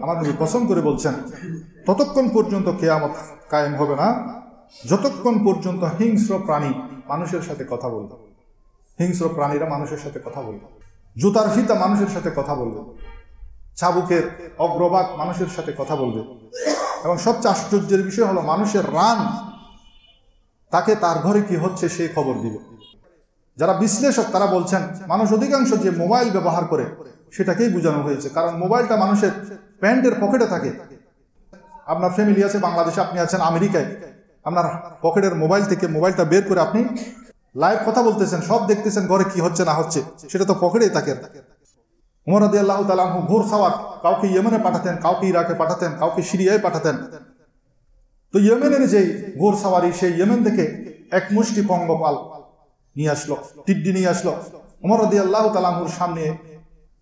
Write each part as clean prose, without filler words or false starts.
আমার নবী কসম করে বলছেন ততক্ষণ পর্যন্ত কিয়ামত কায়েম হবে না যতক্ষণ পর্যন্ত হিংস্র প্রাণী মানুষের সাথে কথা বলবে। হিংস্র প্রাণীরা মানুষের সাথে কথা বলবে, জুতার ফিতা মানুষের সাথে কথা বলবে, চাবুকের অগ্রভাগ মানুষের সাথে কথা বলবে। এবং সবচেয়ে আশ্চর্যের বিষয় হলো মানুষের রান তাকে তার ঘরে কি হচ্ছে সেই খবর দিবে। যারা বিশ্লেষক তারা বলছেন মানুষ অধিকাংশ যে মোবাইল ব্যবহার করে সেটাকেই বোঝানো হয়েছে, কারণ মোবাইলটা মানুষের প্যান্টের পকেটে থাকে। আপনার ফ্যামিলি আছে বাংলাদেশে, আপনি আছেন আমেরিকায়, আপনার পকেটের মোবাইল থেকে মোবাইলটা বের করে আপনি লাইভ কথা বলতেছেন, সব দেখতেছেন ঘরে কি হচ্ছে না হচ্ছে, সেটা তো পকেটেই থাকে। ওমর রাদিয়াল্লাহু তাআলা আনহু ঘোর সাওয়ার কাউকে ইয়েমেনে পাঠাতেন, কাউকে ইরাকে পাঠাতেন, কাউকে সিরিয়ায় পাঠাতেন। তো ইয়েমেনের যেই ঘোর সাওয়ারি, সেই ইয়েমেন থেকে এক মুষ্টি পঙ্গপাল নিয়ে আসলো, টিড্ডি নিয়ে আসলো। ওমর রাদিয়াল্লাহু তাআলা আনহুর সামনে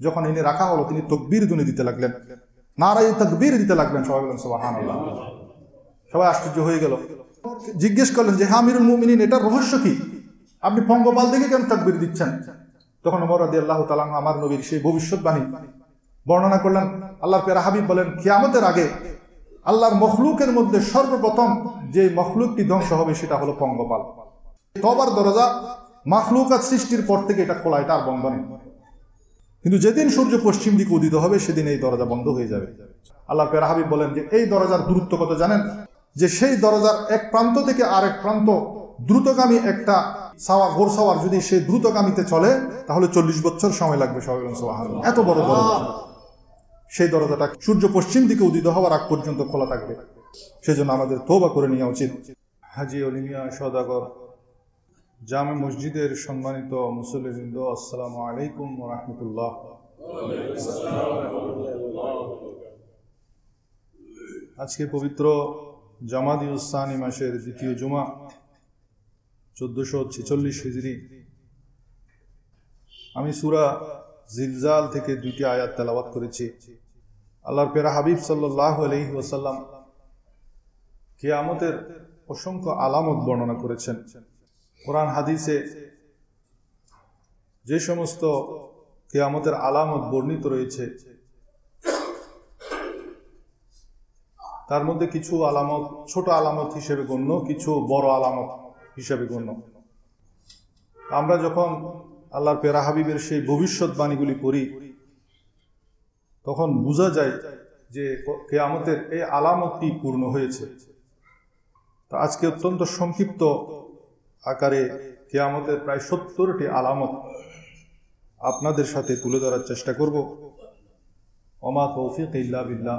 যখন এনে রাখা হলো তিনি তাকবীর ধ্বনি দিতে লাগলেন, নারায়ে তাকবীর দিতে লাগলেন। সবাই বলেন সুবহানাল্লাহ। সবাই আশ্চর্য হয়ে গেল, জিজ্ঞেস করলেন যে হ্যাঁ আমিরুল মুমিনিন, এটার রহস্য কি? আপনি পঙ্গপাল দেখে কেন তাকবীর দিচ্ছেন? তখন ওমর রাদিয়াল্লাহু তাআলা আমার নবীর সেই ভবিষ্যৎবাণী বর্ণনা করলেন। আল্লাহর প্যারা হাবিব বলেন কিয়ামতের আগে আল্লাহর মখলুকের মধ্যে সর্বপ্রথম যে মখলুকটি ধ্বংস হবে সেটা হলো পঙ্গপাল। তওবার দরজা মাখলুকাত সৃষ্টির পর থেকে এটা খোলা, এটা আর বন্ধ নেই। কিন্তু যেদিন সূর্য পশ্চিম দিকে উদিত হবে সেদিন এই দরজা বন্ধ হয়ে যাবে। আল্লাহর প্যারা হাবিব বলেন যে এই দরজার দূরত্ব কত জানেন? যে সেই দরজার এক প্রান্ত থেকে আরেক প্রান্ত দ্রুতগামী একটা ঘোর সাওয়ার যদি সেই দ্রুতগামীতে চলে তাহলে 40 বছর সময় লাগবে। সবাই বলেন সুবহানাল্লাহ। এত বড় দরজা। সেই দরজাটা সূর্য পশ্চিম দিকে উদিত হওয়ার আগ পর্যন্ত খোলা থাকবে। সেজন্য আমাদের তওবা করে নেওয়া উচিত। হাজী অলিমিয়া সওদাগর, জামে মসজিদের সম্মানিত মুসল্লিবৃন্দ, আসসালামু আলাইকুম ওয়া রাহমাতুল্লাহ। আজকে পবিত্র জামাদিউস সানি মাসের দ্বিতীয় জুমা, 1446 হিজরি। আমি সূরা জিলজাল থেকে 2টি আয়াত তেলাওয়াত করেছি। আল্লাহর প্যারা হাবিব সাল্লাল্লাহু আলাইহি ওয়াসাল্লাম কিয়ামতের অসংখ্য আলামত বর্ণনা করেছেন। কোরআন হাদিসে যে সমস্ত কিয়ামতের আলামত বর্ণিত রয়েছে তার মধ্যে কিছু আলামত ছোট আলামত হিসেবে গণ্য, কিছু বড় আলামত হিসেবে গণ্য। আমরা যখন আল্লাহর প্যারা হাবিবের সেই ভবিষ্যৎবাণীগুলি পড়ি তখন বোঝা যায় যে কিয়ামতের এই আলামতটি পূর্ণ হয়েছে। তো আজকে অত্যন্ত সংক্ষিপ্ত আকারে কিয়ামতের প্রায় 70টি আলামত আপনাদের সাথে তুলে ধরার চেষ্টা করব। ওমা তৌফিক ইল্লা বিল্লাহ।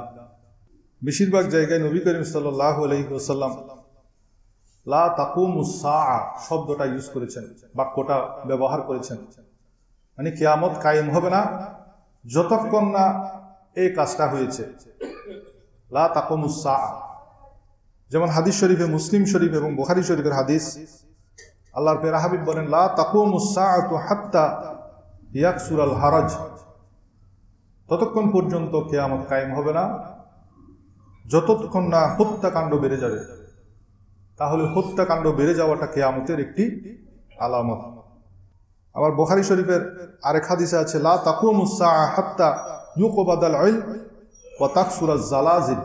বেশিরভাগ জায়গায় নবী করিম সাল্লাল্লাহু আলাইহি ওয়াসাল্লাম লা তাকুমুস সাআ শব্দটা ইউজ করেছেন, বাক্যটা ব্যবহার করেছেন, মানে কিয়ামত কায়েম হবে না যতক্ষণ না এই কাজটা হয়েছে। লা তাকুমুস সাআ, যেমন হাদিস শরীফে, মুসলিম শরীফ এবং বুখারী শরীফের হাদিস, আল্লাহর প্যারা হাবিব বলেন লা তাকুমুস সাআতু হাত্তা ইয়াকসুরাল হারাজ, ততক্ষণ পর্যন্ত কিয়ামত কায়েম হবে না যতক্ষণ না হত্যাকাণ্ড বেড়ে যাবে। তাহলে হত্যাকাণ্ড বেড়ে যাওয়াটা কিয়ামতের একটি আলামত। আবার বুখারী শরীফের আরেক হাদিসে আছে লা তাকুমুস সাআ হাত্তা ইউকবাদাল ইলম ওয়া তাকসুরাজ জালাজিল,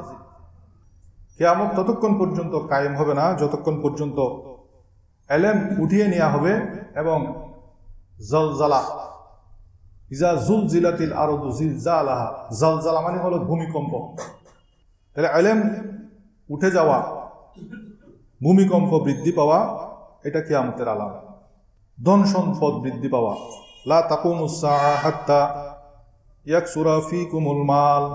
কিয়ামত ততক্ষণ পর্যন্ত কায়েম হবে না যতক্ষণ পর্যন্ত ইলম উঠিয়ে নেওয়া হবে এবং জলজালা, ইজা জুলজিলাতিল আরদু জিলজালাহা, জলজালা মানে হলো ভূমিকম্প। তাহলে ইলম উঠে যাওয়া, ভূমিকম্প বৃদ্ধি পাওয়া, এটা কিয়ামতের আলামত। ধন সম্পদ বৃদ্ধি পাওয়া, লা তাকুমুস সাআ হাত্তা ইয়াকসুরা ফীকুমুল মাল,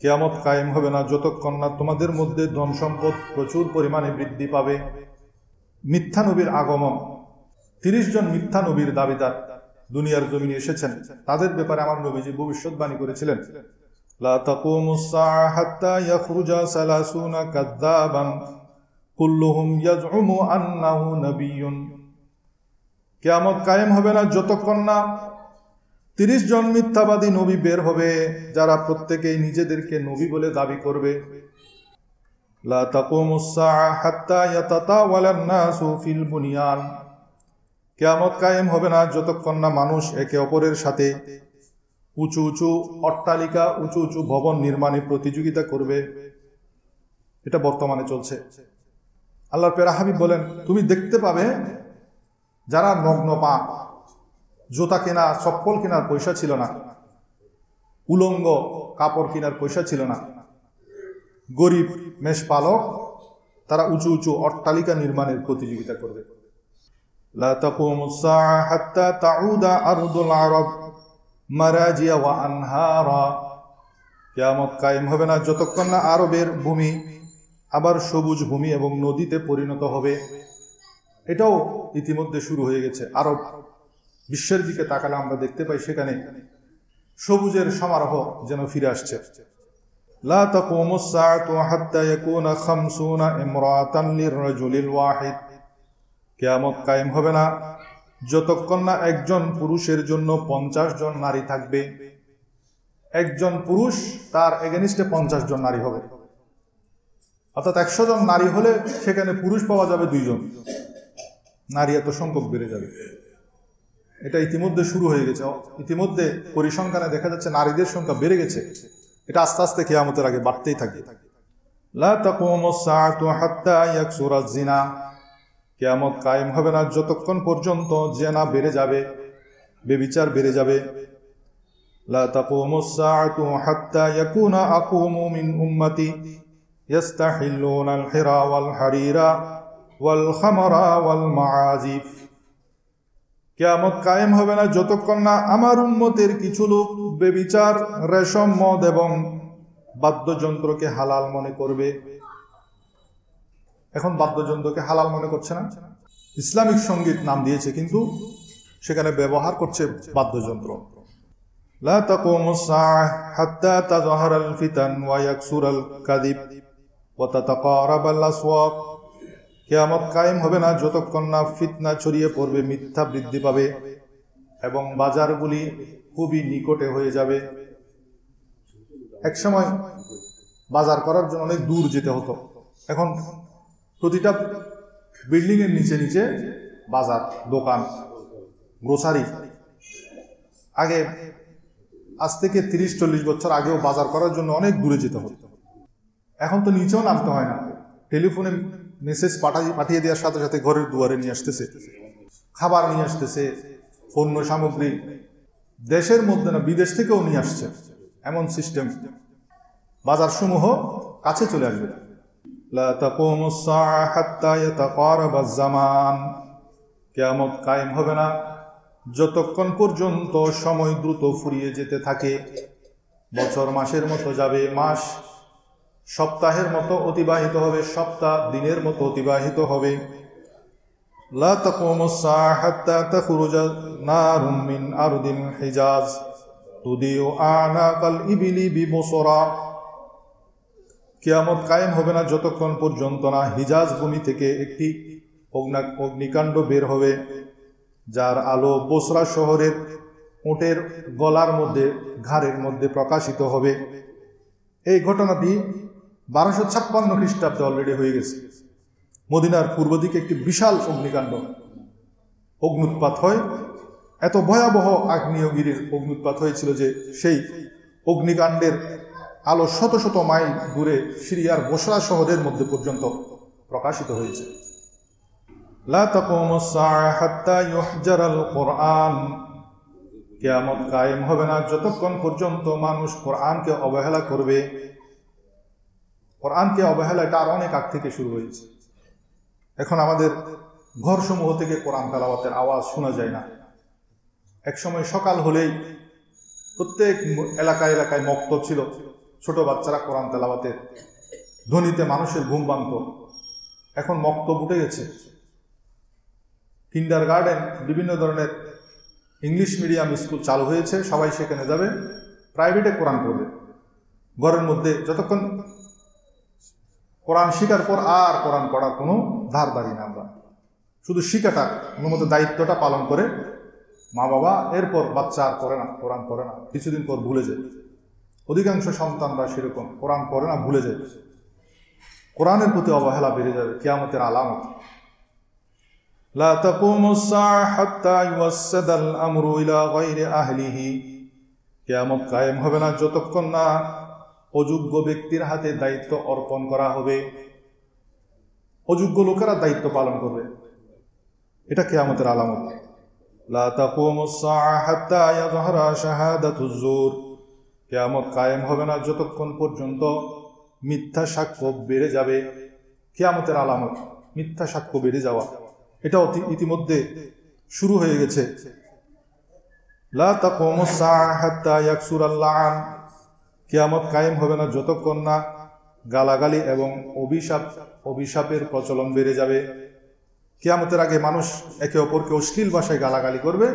কিয়ামত কায়েম হবে না যতক্ষণ না তোমাদের মধ্যে ধন সম্পদ প্রচুর পরিমাণে বৃদ্ধি পাবে। মিথ্যা নবীর আগমন, 30 জন মিথ্যা নবীর দাবিদার দুনিয়ার জমিনে এসেছেন, তাদের ব্যাপারে আমার নবীজি ভবিষ্যৎবাণী করেছিলেন লা তাকুমুস সাআ হাত্তা ইয়াখরুজা সালাসুনা কাযযাবান কুল্লুহুম ইয়াজউমু আন্নাহু নাবিয়্যুন, কিয়ামত কায়েম হবে না যতক্ষণ না 30 জন মিথ্যাবাদী নবী বের হবে যারা প্রত্যেকেই নিজেদেরকে নবী বলে দাবি করবে। লা তাকুমুস সাআ হাত্তা ইয়াতাতাওয়ালান নাসু ফিল বুনিয়ান, কিয়ামত কায়েম হবে না যতক্ষণ না মানুষ একে অপরের সাথে উঁচু উঁচু অট্টালিকা, উঁচু উঁচু ভবন নির্মাণে প্রতিযোগিতা করবে। এটা বর্তমানে চলছে। আল্লাহর প্যারা হাবিব বলেন, তুমি দেখতে পাবে যারা নগ্ন পা, জুতা কেনা, চপ্পল কেনার পয়সা ছিল না, উলঙ্গ কাপড় কেনার পয়সা ছিল না, গরিব মেষপালক, তারা উঁচু উঁচু অট্টালিকা নির্মাণের প্রতিযোগিতা করবে। লা তাকুমুস সাআ হাত্তা তাউদা আরদুল আরব মারাজিয়া ওয়া আনহারা। কিয়ামত কায়েম হবে না যতক্ষণ না আরবের ভূমি আবার সবুজ ভূমি এবং নদীতে পরিণত হবে। এটাও ইতিমধ্যে শুরু হয়ে গেছে। আরব বিশ্বের দিকে তাকালে আমরা দেখতে পাই সেখানে সবুজের সমারোহ যেন ফিরে আসছে। লা তাকুমুস সাআতু হাত্তা ইয়াকুনা 50 ইমরাতান লিররাজুলিল ওয়াহিদ। কিয়ামত কায়েম হবে না যতক্ষণ না একজন পুরুষের জন্য 50 জন নারী থাকবে। একজন পুরুষ, তার এগেনিস্টে 50 জন নারী হবে। অর্থাৎ 100 জন নারী হলে সেখানে পুরুষ পাওয়া যাবে 2 জন। নারী এত সংখ্যক বেড়ে যাবে। এটা ইতিমধ্যে শুরু হয়ে গেছে। ইতিমধ্যে পরিসংখ্যানে দেখা যাচ্ছে নারীদের সংখ্যা বেড়ে গেছে। এটা আস্তে আস্তে কিয়ামতের আগে বাড়তেই থাকবে। লা তাকুমুস সাআতু হাত্তা ইয়াকসুরাজ জিনা। কিয়ামত কায়েম হবে না যতক্ষণ পর্যন্ত জিনা বেড়ে যাবে, ব্যভিচার বেড়ে যাবে। লা তাকুমুস সাআতু হাত্তা ইয়াকুনা আকুমু মিন উম্মতি ইয়াস্তাহিল্লুনাল হিরা ওয়াল হারিরা ওয়াল খামরা ওয়াল মাআজিফ। কিয়ামত কায়েম হবে না যতক্ষণ না আমার উম্মতের কিছু লোক ব্যভিচার, রেশম, মদ এবং বাদ্যযন্ত্রকে হালাল মনে করবে। এখন বাদ্যযন্ত্রকে হালাল মনে করছে না, ইসলামিক সঙ্গীত নাম দিয়েছে, কিন্তু সেখানে ব্যবহার করছে বাদ্যযন্ত্র। লা তাকুমুস সাআ হাত্তা তাযহারাল ফিতান ওয়া ইয়াকসুরাল কাযিব ওয়া তাতাকারাবাল আসওয়াক। কিয়ামত কায়েম হবে না যতক্ষণ না ফিতনা ছড়িয়ে পড়বে, মিথ্যা বৃদ্ধি পাবে এবং বাজারগুলি খুবই নিকটে হয়ে যাবে। একসময় বাজার করার জন্য অনেক দূর যেতে হতো, এখন প্রতিটা বিল্ডিং এর নিচে নিচে বাজার, দোকান, গ্রোসারি। আগে আজ থেকে 30-40 বছর আগেও বাজার করার জন্য অনেক দূরে যেতে হতো। এখন তো নিচেও নামতে হয় না, টেলিফোনে মেসেজ পাঠিয়ে দেওয়ার সাথে সাথে ঘরের দুয়ারে নিয়ে আসতেছে, খাবার নিয়ে আসতেছে, পণ্য সামগ্রী দেশের মধ্যে না বিদেশ থেকেও নিয়ে আসছে। এমন সিস্টেম, বাজার সমূহ কাছে চলে আসবে। লা তাকুমুস সাআ হাত্তা ইয়াতাকারাবাজ জামান। কিয়ামত কায়েম হবে না যতক্ষণ পর্যন্ত সময় দ্রুত ফুরিয়ে যেতে থাকে। বছর মাসের মতো যাবে, মাস সপ্তাহের মতো অতিবাহিত হবে, সপ্তাহ দিনের মতো অতিবাহিত হবে। লা তাকুমুস সাআ হাত্তা তাখরুজা নারুম মিন আরদিল হিজাজ তুদিউ আনাকাল ইবিলি বিবসরা। কিয়ামত কায়েম হবে না যতক্ষণ পর্যন্ত না হিজাজ ভূমি থেকে একটি অগ্নিকাণ্ড বের হবে, যার আলো বসরা শহরের উটের গলার মধ্যে, ঘাড়ের মধ্যে প্রকাশিত হবে। এই ঘটনাটি 1256 খ্রিস্টাব্দে অলরেডি হয়ে গেছে। মদিনার পূর্ব দিকে একটি বিশাল অগ্নিকাণ্ড, অগ্নুৎপাত হয়। এত ভয়াবহ আগ্নেয়গিরির অগ্নুৎপাত হয়েছিল যে সেই অগ্নিকাণ্ডের আলো শত শত মাইল দূরে সিরিয়ার বসরা শহরের মধ্যে পর্যন্ত প্রকাশিত হয়েছে। লা তাকুমুস সাআ হাত্তা ইউহজারাল কুরআন। কিয়ামত কায়েম হবে না যতক্ষণ পর্যন্ত মানুষ কোরআনকে অবহেলা করবে। কোরআনকে অবহেলা এটা আর অনেক আগ থেকে শুরু হয়েছে। এখন আমাদের ঘরসমূহ থেকে কোরআন তেলাওয়াতের আওয়াজ শোনা যায় না। একসময় সকাল হলেই প্রত্যেক এলাকায় এলাকায় মক্তব ছিল, ছোট বাচ্চারা কোরআন তেলাওয়াতের ধ্বনিতে মানুষের ঘুম ভাঙত। এখন মক্তব উঠে গেছে, কিন্ডারগার্টেন, বিভিন্ন ধরনের ইংলিশ মিডিয়াম স্কুল চালু হয়েছে, সবাই সেখানে যাবে, প্রাইভেটে কোরআন পড়বে। ঘরের মধ্যে যতক্ষণ কোরআন শিখার পর আর কোরআন পড়ার কোনো ধার ধারি না, আমরা শুধু শিখাটা কোনো মতো দায়িত্বটা পালন করে মা বাবা, এরপর বাচ্চা আর পড়ে না, কোরআন পড়ে না, কিছুদিন পর ভুলে যায়। অধিকাংশ সন্তানরা সেরকম, কোরআন পড়ে না, ভুলে যায়। কোরআনের প্রতি অবহেলা বেড়ে যাবে, কিয়ামতের আলামত। লা তাকুমুস সাআ হাত্তা ইউসাদাল আমরু ইলা গায়রি আহলিহি। কিয়ামত কায়েম হবে না যতক্ষণ না অযোগ্য ব্যক্তির হাতে দায়িত্ব অর্পণ করা হবে। অযোগ্য লোকেরা দায়িত্ব পালন করবে, এটা কিয়ামতের আলামত। লা তাকুমুস সাআ হাত্তা ইয়াযহারা শাহাদাতুজ জুর, কিয়ামত কায়েম হবে না যতক্ষণ পর্যন্ত মিথ্যা সাক্ষ্য বেড়ে যাবে। কিয়ামতের আলামত মিথ্যা সাক্ষ্য বেড়ে যাওয়া, এটা ইতিমধ্যে শুরু হয়ে গেছে। লা তাকুমুস সাআ হাত্তা ইয়াকসুরাল লাআন, কিয়ামত কায়েম হবে না যতক্ষণ না গালাগালি এবং অভিশাপের প্রচলন বেড়ে যাবে। কিয়ামতের আগে মানুষ একে অপরকে অশ্লীল ভাষায় গালাগালি করবে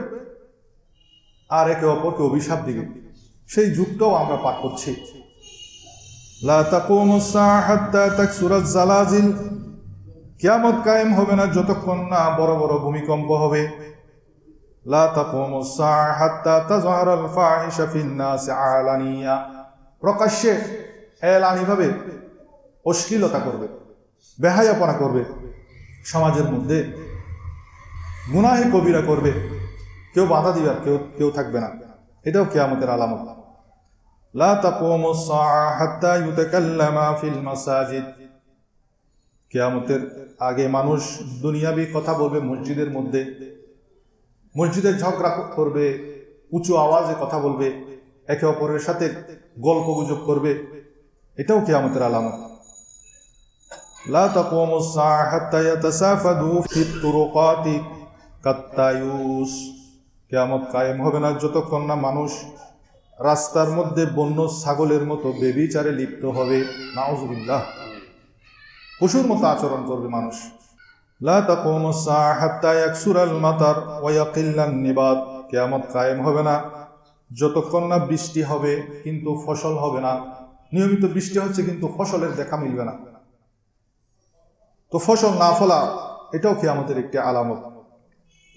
আর একে অপরকে অভিশাপ দিবে, সেই যুগটাও আমরা পার করছি। লা তাকুমুস সাআ হাত্তা তাকসুরাজ জালাজিল, কিয়ামত কায়েম হবে না যতক্ষণ না বড় বড় ভূমিকম্প হবে। লা তাকুমুস সাআ হাত্তা তাযহারাল ফাহিশা ফিন নাস আলানিয়া, প্রকাশ্যে এলানিভাবে অশ্লীলতা করবে, বেহায়াপনা করবে, সমাজের মধ্যে গুনাহে কবিরা করবে, কেউ বাধা দিবে আর কেউ থাকবে না, এটাও কিয়ামতের আলামত। লা তাকুমুস সাআ হাত্তা ইউতাকাল্লামা ফিল মাসাজিদ, কিয়ামতের আগে মানুষ দুনিয়াবি কথা বলবে মসজিদের মধ্যে, মসজিদে ঝগড়া করবে, উঁচু আওয়াজে কথা বলবে, একে অপরের সাথে গল্পগুজব করবে, এটাও কিয়ামতের আলামত। লা তাকুমুস সাআ হাত্তা ইয়াতাসাফাদু ফিত তুরুকাতি কাত্তায়ুস, কিয়ামত কায়েম হবে না যতক্ষণ না মানুষ রাস্তার মধ্যে বন্য ছাগলের মতো ব্যভিচারে লিপ্ত হবে। নাউযুবিল্লাহ, পশুর মতো আচরণ করবে মানুষ। লা তাকুমুস সাআ হাত্তা ইয়াকসুরাল মাতার ওয়া ইয়াকিল্লান নিবাত, কিয়ামত কায়েম হবে না যতক্ষণ না বৃষ্টি হবে কিন্তু ফসল হবে না। নিয়মিত বৃষ্টি হচ্ছে কিন্তু ফসলের দেখা মিলবে না, তো ফসল না ফলা, এটাও কিয়ামতের একটি আলামত।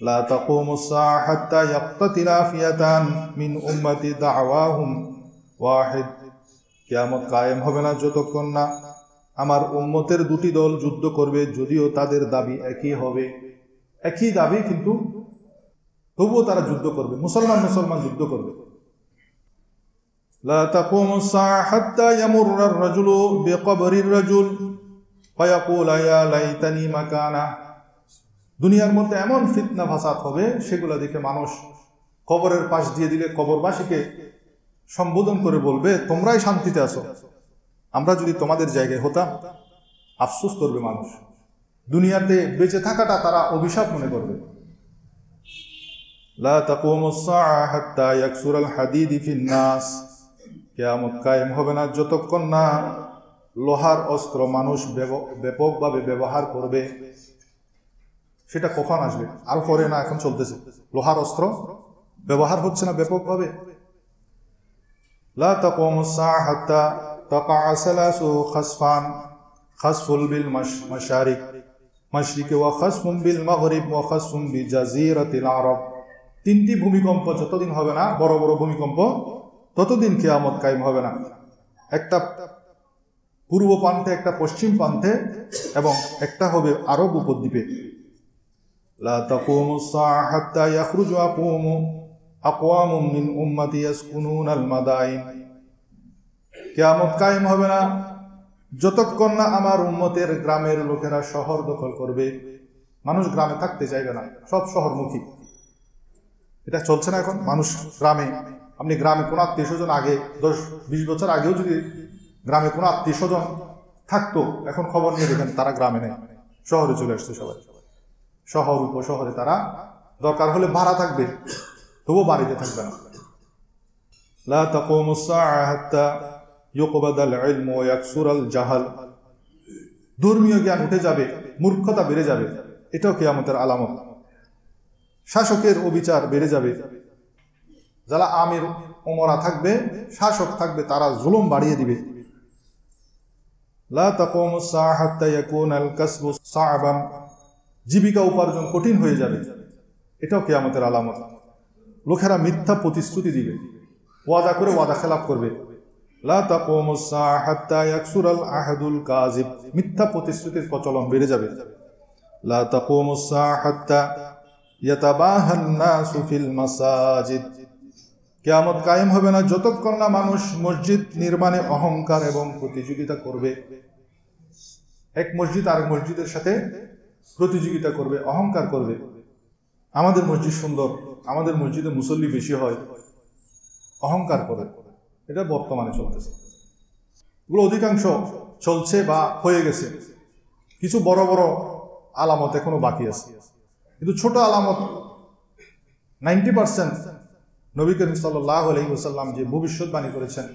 লা তাকুমুস সাআ হাত্তা ইয়াকতাতিলা ফিয়াতান মিন উম্মতি দাওয়াহুম ওয়াহিদ, কিয়ামত কায়েম হবে না যতক্ষণ না আমার উম্মতের দুটি দল যুদ্ধ করবে, যদিও তাদের দাবি একই হবে, একই দাবি কিন্তু তবুও তারা যুদ্ধ করবে, মুসলমান যুদ্ধ করবে। লা তাকুমুস সাআ হাত্তা ইয়ামুররার রাজুলু বিকবরির রাজুল ফায়াকুলু ইয়া লাইতানি মাকানা, দুনিয়ার মধ্যে এমন ফিতনা ফাসাদ হবে সেগুলো দেখে মানুষ কবরের পাশ দিয়ে দিলে কবরবাসীকে সম্বোধন করে বলবে, তোমরাই শান্তিতে আছো, আমরা যদি তোমাদের জায়গায় হতাম। আফসোস করবে মানুষ, দুনিয়াতে বেঁচে থাকাটা তারা অভিশাপ মনে করবে। লা তাকুমুস সাআ হাত্তা ইয়াকসুরাল হাদিদি ফিন নাস, কিয়ামত কায়েম হবে না যতক্ষণ না লোহার অস্ত্র মানুষ ব্যাপকভাবে ব্যবহার করবে। সেটা কখন আসবে? আরো পরে না, এখন চলতেছে। লোহার অস্ত্র ব্যবহার হচ্ছে না ব্যাপকভাবে। লা তাকুমুস সাআ হাত্তা তাকা'a সালাসু খাসফান, খাসফুল বিল মাশারিক মাশরিকি ওয়া খাসফুন বিল মাগরিব ওয়া খাসফুন বিজাজিরাতিল আরব, তিনটি ভূমিকম্প যতদিন হবে না, বড় বড় ভূমিকম্প, ততদিন কিয়ামত কায়েম হবে না। একটা পূর্ব প্রান্তে, একটা পশ্চিম প্রান্তে, এবং একটা হবে আরব উপদ্বীপে। লা তাকুমুস সাআ হাত্তা ইয়াখরুজু আকওয়ামুম মিন উম্মতি ইয়াসকুনুনাল মাদাইন, কিয়ামত কায়েম হবে না যতক্ষণ না আমার উম্মতের গ্রামের লোকেরা শহর দখল করবে। মানুষ গ্রামে থাকতে চাইবে না, সব শহরমুখী। এটা চলছে না এখন। মানুষ গ্রামে, আপনি গ্রামে কোনো আত্মীয় স্বজন আগে 10-20 বছর আগেও যদি গ্রামে কোনো আত্মীয় স্বজন থাকতো, এখন খবর নিয়ে দেখেন তারা গ্রামে নেই, শহরে চলে আসছে সবাই। শহর উপশহরে তারা দরকার হলে ভাড়া থাকবে, তবুও বাড়িতে থাকবে না। লা তাকুমুস সাআ হাত্তা ইউকবাদাল ইলমু ওয়া ইয়াকসুরাল জাহাল, ধর্মীয় জ্ঞান উঠে যাবে, মূর্খতা বেড়ে যাবে, এটাও কিয়ামতের আলামত। শাসকের অবিচার বেড়ে যাবে, যারা আমির ওমরা থাকবে, শাসক থাকবে, তারা জুলুম বাড়িয়ে দিবে। লা তাকুমুস সাআ হাত্তা ইয়াকুনাল কাসবু সা'বান, জীবিকা উপার্জন কঠিন হয়ে যাবে, এটাও কিয়ামতের আলামত। লোকেরা মিথ্যা প্রতিশ্রুতি দিবে, ওয়াদা করে ওয়াদা খেলাফ করবে। লা তাকুমুস সাআ হাত্তা ইয়াকসুরাল আহদুল কাযিব, মিথ্যা প্রতিশ্রুতির প্রচলন বেড়ে যাবে। লা তাকুমুস সাআ হাত্তা ইয়াতাবাহান নাসু ফিল মাসাজিদ, কিয়ামত কায়েম হবে না যতক্ষণ না মানুষ মসজিদ নির্মাণে অহংকার এবং প্রতিযোগিতা করবে। এক মসজিদ আরেক মসজিদের সাথে প্রতিযোগিতা করবে, অহংকার করবে, আমাদের মসজিদ সুন্দর, আমাদের মসজিদে মুসল্লি বেশি হয়, অহংকার করে। এটা বর্তমানে চলতেছে, এগুলো অধিকাংশ চলছে বা হয়ে গেছে। কিছু বড় বড় আলামত এখনো বাকি আছে, কিন্তু ছোট আলামত 90% নবী করিম সাল্লাল্লাহু আলাইহি ওয়াসাল্লাম যে ভবিষ্যৎবাণী করেছেন,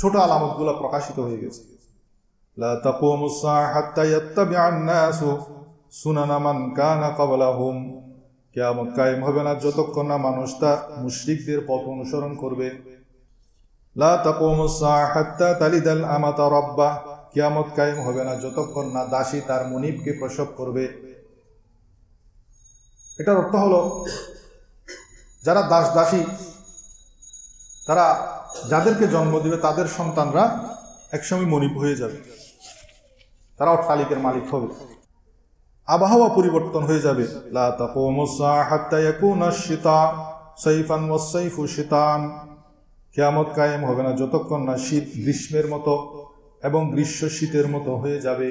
ছোট আলামতগুলো প্রকাশিত হয়ে গেছে। লা তাকুমুস সাআ হাত্তা ইয়াত্তাবিআন নাসু সুনানা মান কানা ক্বাবলাহুম, কিয়ামত কায়েম হবে না যতক্ষণ না মানুষ তা মুশরিকদের পথ অনুসরণ করবে। লা তাকুমুস সাআ হাত্তা তালিদাল আমাতা রাব্বাহ, কিয়ামত কায়েম হবে না যতক্ষণ না দাসী তার মুনিবকে প্রসব করবে। এটার অর্থ হলো যারা দাস দাসী, তারা যাদেরকে জন্ম দিবে তাদের সন্তানরা একসময় মনিব হয়ে যাবে, তারা অট্টালিকার মালিক হবে। আবহাওয়া পরিবর্তন হয়ে যাবে। লা তাকুমুস সাআ হাত্তা ইয়াকুনা আশ-শিতা সাইফান ওয়াস-সাইফু শিতান, কিয়ামত কায়েম হবে না যতক্ষণ না শীত গ্রীষ্মের মতো এবং গ্রীষ্ম শীতের মতো হয়ে যাবে।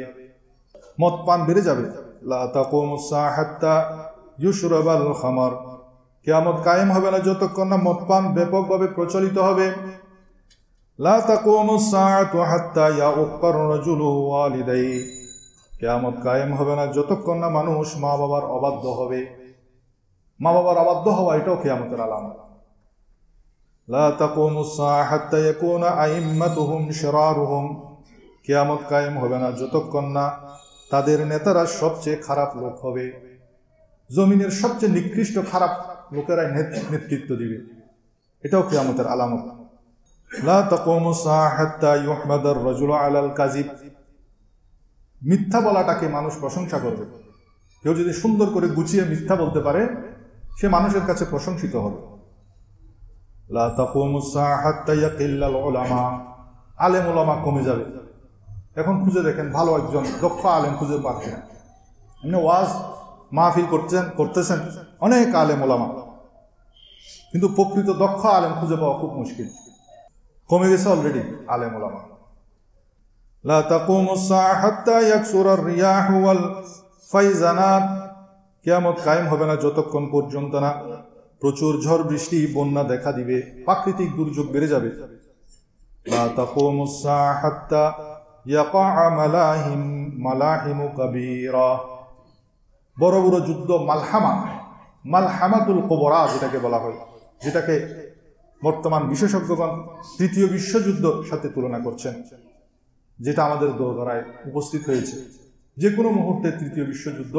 মদ পান বেড়ে যাবে। লা তাকুমুস সাআ হাত্তা ইউশরাবাল খামার, কিয়ামত কায়েম হবে না যতক্ষণ না মদ পান ব্যাপকভাবে প্রচলিত হবে। লা তাকুমুস সাআতু হাত্তা ইয়াউক্কার রাজুলু ওয়ালিদাইহি, কিয়ামত কায়েম হবে না যতক্ষণ না মানুষ মা বাবার অবাধ্য হবে। মা বাবার অবাধ্য হওয়া এটাও কিয়ামতের আলামত। লা তাকুমুস সাআ হাত্তা ইয়াকুনা আইম্মাতুহুম শিরারুহুম, কিয়ামত কায়েম হবে না যতক্ষণ না তাদের নেতারা সবচেয়ে খারাপ লোক হবে। জমিনের সবচেয়ে নিকৃষ্ট খারাপ লোকেরাই নেতৃত্ব দিবে, এটাও কিয়ামতের আলামত। লা তাকুমুস সাআ হাত্তা ইউহমাদার রাজুলু আলাল কাযিব, মিথ্যা বলাটাকে মানুষ প্রশংসা করবে। কেউ যদি সুন্দর করে গুছিয়ে মিথ্যা বলতে পারে, সে মানুষের কাছে প্রশংসিত হবে। লা তাকুমুস সাআ হাত্তা ইয়াকিল্লাল উলামা, আলেম উলামা কমে যাবে। এখন খুঁজে দেখেন ভালো একজন দক্ষ আলেম খুঁজে পাচ্ছেন না। এমনি ওয়াজ মাহফিল করতেছেন অনেক আলেম উলামা, কিন্তু প্রকৃত দক্ষ আলেম খুঁজে পাওয়া খুব মুশকিল, কমে গেছে অলরেডি আলেম উলামা। লা তাকুমুস সাআ হাত্তা ইয়াকসুরার রিয়াহু ওয়াল ফাইজানাত, কিয়ামত কায়েম হবে না যতক্ষণ পর্যন্ত না প্রচুর ঝড় বৃষ্টি বন্যা দেখা দিবে, প্রাকৃতিক দুর্যোগ বেড়ে যাবে। লা তাকুমুস সাআ হাত্তা ইয়াকা মালাহিমু কাবীরা, বড় বড় যুদ্ধ, মালহামাতুল কুবরা যেটাকে বলা হয়, যেটাকে বর্তমান বিশেষজ্ঞগণ তৃতীয় বিশ্বযুদ্ধের সাথে তুলনা করছেন, যেটা আমাদের দোরগোড়ায় উপস্থিত হয়েছে। যে কোনো মুহূর্তে তৃতীয় বিশ্বযুদ্ধ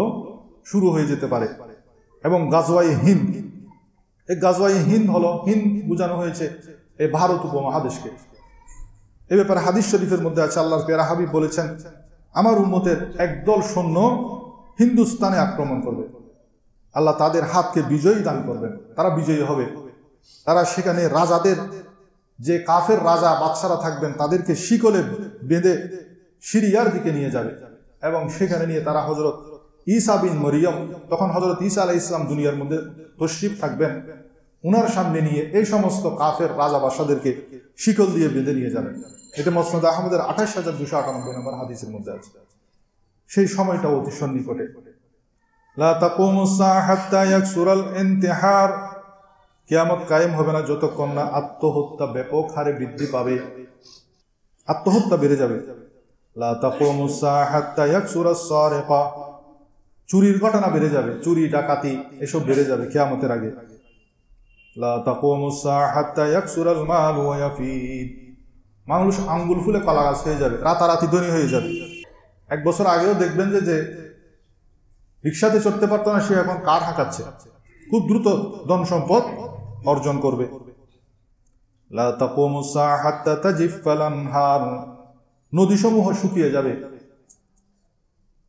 শুরু হয়ে যেতে পারে। এবং গাজওয়ায়ে হিন্দ, এই গাজওয়ায়ে হিন্দ হলো, হিন্দ বোঝানো হয়েছে এই ভারত উপমহাদেশকে। এ ব্যাপারে হাদিস শরীফের মধ্যে আছে, আল্লাহর প্যারা হাবিব বলেছেন, আমার উম্মতের একদল সৈন্য হিন্দুস্তানে আক্রমণ করবে, আল্লাহ তাদের হাতকে বিজয়ী দান করবেন, তারা বিজয়ী হবে। তারা সেখানে রাজাদের, যে কাফের রাজা বাদশারা থাকবেন, তাদেরকে শিকলে বেঁধে সিরিয়ার দিকে নিয়ে যাবে এবং সেখানে নিয়ে তারা হযরত ঈসা বিন মরিয়ম, তখন হযরত ঈসা আলাইহিস সালাম দুনিয়ার মধ্যে তশরিফ থাকবেন, উনার সামনে নিয়ে এই সমস্ত কাফের রাজা বাদশাদেরকে শিকল দিয়ে বেঁধে নিয়ে যাবেন। এটা মুসনাদ আহমদের ২৮,২৯৮ নম্বর হাদিসের মধ্যে আছে। সেই সময়টা অতি সন্নিকটে। লা তাকুমুস সাআ হাত্তা ইয়াকসুরাল ইনতিহার, কিয়ামত কায়েম হবে না যতক্ষণ না আত্মহত্যা ব্যাপক হারে বৃদ্ধি পাবে, আত্মহত্যা বেড়ে যাবে। লা তাকুমুস সাআ হাত্তা ইয়াকসুরাস সারিকা, চুরির ঘটনা বেড়ে যাবে, চুরি ডাকাতি এসব বেড়ে যাবে কিয়ামতের আগে। লা তাকুমুস সাআ হাত্তা ইয়াকসুরাল মাল ওয়া ইয়াফিদ, মানুষ আঙ্গুল ফুলে কলা গাছ হয়ে যাবে, রাতারাতি ধনী হয়ে যাবে। 1 বছর আগেও দেখবেন যে রিক্সাতে চড়তে পারতো না, সে এখন কার হাঁকাচ্ছে, খুব দ্রুত ধন সম্পদ অর্জন করবে। লা তাকুমুস সাআ হাত্তা তাজিফাল আনহার, নদীসমূহ শুকিয়ে যাবে।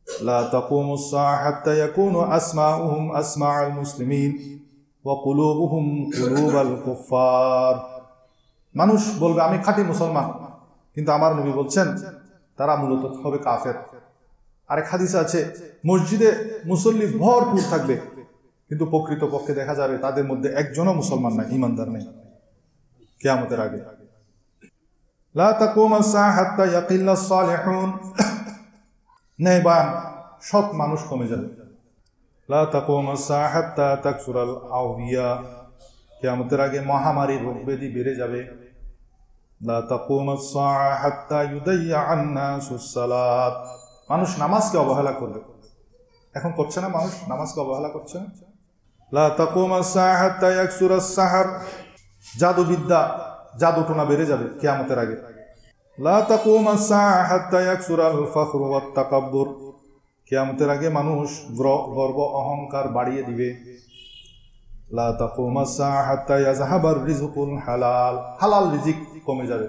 লা তাকুমুস সাআ হাত্তা ইয়াকুনু আসমাউহুম আসমাউল মুসলিমিন ওয়া কুলুবুহুম কুলুবাল কুফফার, মানুষ বলবে আমি খাঁটি মুসলমান, কিন্তু আমার নবী বলছেন তারা মূলত হবে কাফের। আরেক হাদিস আছে, মসজিদে মুসল্লি ভরপুর থাকবে, কিন্তু প্রকৃতপক্ষে দেখা যাবে তাদের মধ্যে একজনও মুসলমান নাই, ইমানদার নেই। কিয়ামতের আগে। লা তাকুমু সাআ হাত্তা ইয়াকিল্লাস সালিহুন, নেবান সৎ মানুষ কমে যাবে। লা তাকুমু সাআ হাত্তা তাকসুরাল আওবিয়া, কিয়ামতের আগে মহামারী রোগ ব্যাধি বেড়ে যাবে। লা তাকুমু সাআ হাত্তা ইউদাইয়া'আন নাসুস সালাত, মানুষ নামাজকে অবহেলা করবে। এখন করছে না, মানুষ নামাজকে অবহেলা করছে না। লা তাকুমু সাআ হাত্তা ইয়াকসুরাস সাহর, জাদুবিদ্যা জাদুটোনা বেড়ে যাবে কিয়ামতের আগে। লা তাকুমু সাআ হাত্তা ইয়াকসুরাল ফাখরু ওয়াত তাকাব্বুর, কিয়ামতের আগে মানুষ গর্ব অহংকার বাড়িয়ে দিবে। লা তাকুমু সাআ হাত্তা ইয়াযহাবার রিজকুল হালাল, হালাল রিজিক কমে যাবে,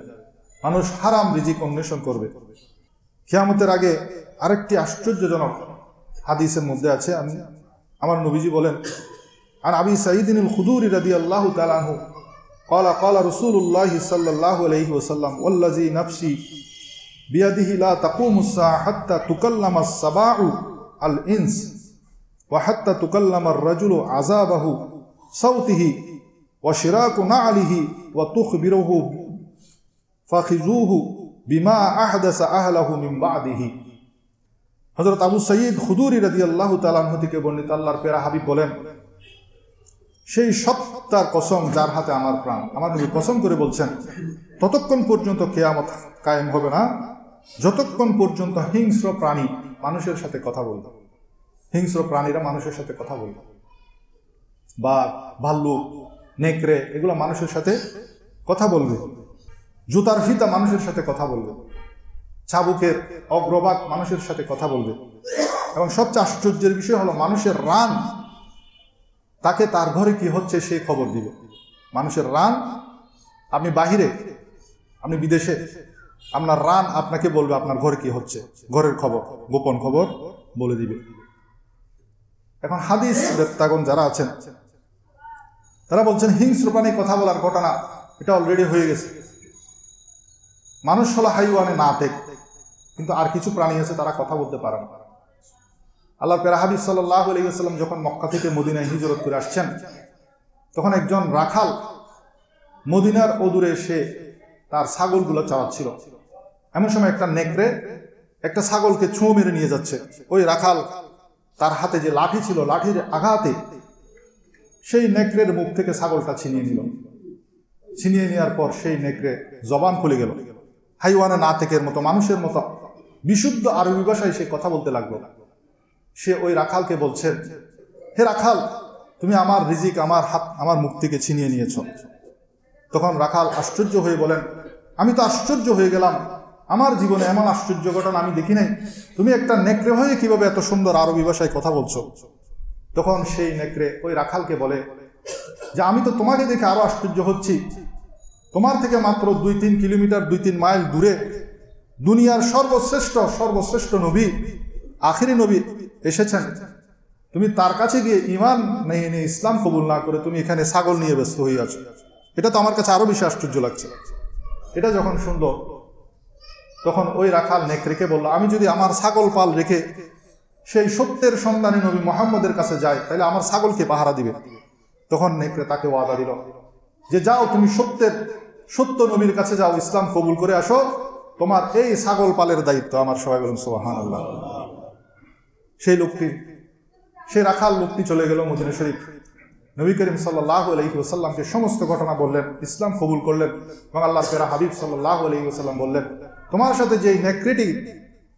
মানুষ হারাম রিজিক অন্বেষণ করবে। কিয়ামতের আগে আরেকটি আশ্চর্যজনক হাদিসের মধ্যে আছে, আমার নবীজি বলেন, আর আবি সাঈদিনুল খুদুরি রাদিয়াল্লাহু তাআলা আনহু ক্বালা ক্বালা রাসূলুল্লাহি সাল্লাল্লাহু আলাইহি ওয়াসাল্লাম ওয়াল্লাযী নাফসি বিয়াদিহি লা তাকুমুস সাআ হাত্তা তুকাল্লামাস সাবাউ আল ইনস ওয়া হাত্তা তুকাল্লামার রাজুলু আযাবাহু সাউতিহি ওয়া শিরাকু না'লিহি ওয়া তুখবিরুহু ফাখিজুহু বিমা আহদাসা আহলাহু মিন বা'দিহি। হযরত আবু সাঈদ খুদুরি রাদিয়াল্লাহু তাআলা আনহু থেকে বর্ণিত, আল্লাহর প্যারা হাবিব বলেন, সেই সত্তার কসম যার হাতে আমার প্রাণ, আমার নবী কসম করে বলছেন, ততক্ষণ পর্যন্ত কিয়ামত কায়েম হবে না যতক্ষণ পর্যন্ত হিংস্র প্রাণী মানুষের সাথে কথা বলবে। হিংস্র প্রাণীরা মানুষের সাথে কথা বলবে, বাঘ, ভাল্লুক, নেকড়ে, এগুলো মানুষের সাথে কথা বলবে। জুতার ফিতা মানুষের সাথে কথা বলবে, চাবুকের অগ্রভাগ মানুষের সাথে কথা বলবে। এবং সবচেয়ে আশ্চর্যের বিষয় হলো, মানুষের রান তাকে তার ঘরে কি হচ্ছে সেই খবর দিবে। মানুষের রান, আপনি বাহিরে, আপনি বিদেশে, আপনার রান আপনাকে বলবে আপনার ঘরে কি হচ্ছে, ঘরের খবর, গোপন খবর বলে দিবে। এখন হাদিস বেত্তাগণ যারা আছেন তারা বলছেন, হিংস্র প্রাণী কথা বলার ঘটনা এটা অলরেডি হয়ে গেছে। মানুষ হলো হাইওয়ানে নাতেক, কিন্তু আর কিছু প্রাণী আছে তারা কথা বলতে পারে না। আল্লাহর প্যারা হাবিব সাল্লাল্লাহু আলাইহি ওয়াসাল্লাম যখন মক্কা থেকে মদিনায় হিজরত করে আসছেন, তখন একজন রাখাল মদিনার অদূরে সে তার ছাগলগুলো চালাচ্ছিল। এমন সময় একটা নেকড়ে একটা ছাগলকে ছোঁ মেরে নিয়ে যাচ্ছে। ওই রাখাল তার হাতে যে লাঠি ছিল, লাঠির আঘাতে সেই নেকড়ের মুখ থেকে ছাগলটা ছিনিয়ে নিল। ছিনিয়ে নেওয়ার পর সেই নেকড়ে জবান খুলে গেল, হাইওয়ানে নাতেকের মতো, মানুষের মতো বিশুদ্ধ আরবি ভাষায় সে কথা বলতে লাগলো। সে ওই রাখালকে বলছেন, হে রাখাল, তুমি আমার রিজিক, আমার মুখ থেকে ছিনিয়ে নিয়েছ। তখন রাখাল আশ্চর্য হয়ে বলেন, আমি তো আশ্চর্য হয়ে গেলাম, আমার জীবনে এমন আশ্চর্য ঘটনা আমি দেখি নাই, তুমি একটা নেকড়ে হয়ে কিভাবে এত সুন্দর আরবি ভাষায় কথা বলছো। তখন সেই নেকড়ে ওই রাখালকে বলে যে, আমি তো তোমাকে দেখে আরো আশ্চর্য হচ্ছি, তোমার থেকে মাত্র 2-3 কিলোমিটার, 2-3 মাইল দূরে দুনিয়ার সর্বশ্রেষ্ঠ নবী, আখিরি নবী এসেছেন, তুমি তার কাছে গিয়ে ঈমান নিয়ে ইসলাম কবুল না করে তুমি এখানে ছাগল নিয়ে ব্যস্ত হয়ে আছো। এটা তো আমার কাছে আরো বেশি আশ্চর্য লাগছে। এটা যখন শুনল, তখন ওই রাখাল নেকড়েকে বলল, আমি যদি আমার ছাগল পাল রেখে সেই সত্যের সন্ধানী নবী মুহাম্মদের কাছে যাই, তাহলে আমার ছাগলকে পাহারা দিবে। তখন নেকড়ে তাকে ওয়াদা দিল যে, যাও, তুমি সত্য নবীর কাছে যাও, ইসলাম কবুল করে আসো, তোমার এই ছাগল পালের দায়িত্ব আমার। সবাই বলুন সুবহানাল্লাহ। সেই রাখাল লোকটি চলে গেল মদিনা শরীফ। নবী করিম সাল্লাল্লাহু আলাইহি ওয়াসাল্লামকে সমস্ত ঘটনা বললেন, ইসলাম কবুল করলেন। এবং আল্লাহর প্যারা হাবিব সাল্লাল্লাহু আলাইহি ওয়াসাল্লাম বললেন, তোমার সাথে যে নেকড়েটি